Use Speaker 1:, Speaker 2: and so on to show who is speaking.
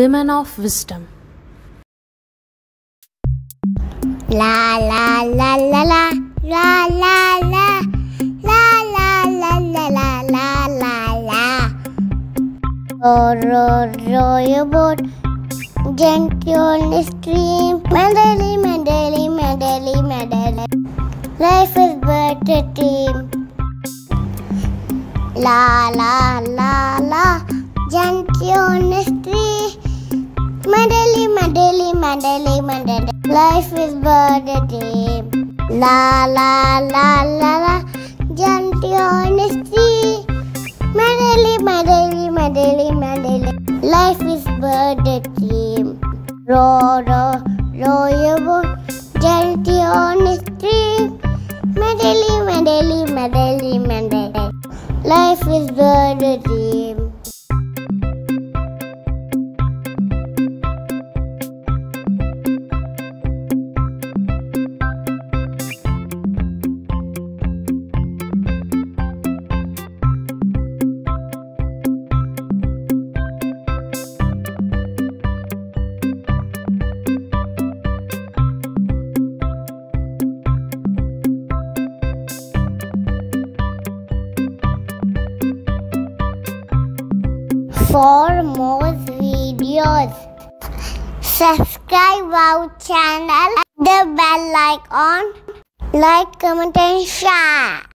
Speaker 1: Women of Wisdom.
Speaker 2: La la la la la la la la la la la la la la la la. Row your boat gently on the stream. Medley, medley, medley, medley. Life is but a dream. La la la la gently on the stream. Medley, medley, medley, medley. Life is but a dream. La la la la la gently on the stream. Medley, medley, medley, medley. Life is but a dream. Row your boat gently on the stream. Medley, medley, medley, medley. Life is but a dream. For more videos, subscribe our channel, the bell icon, like, comment and share.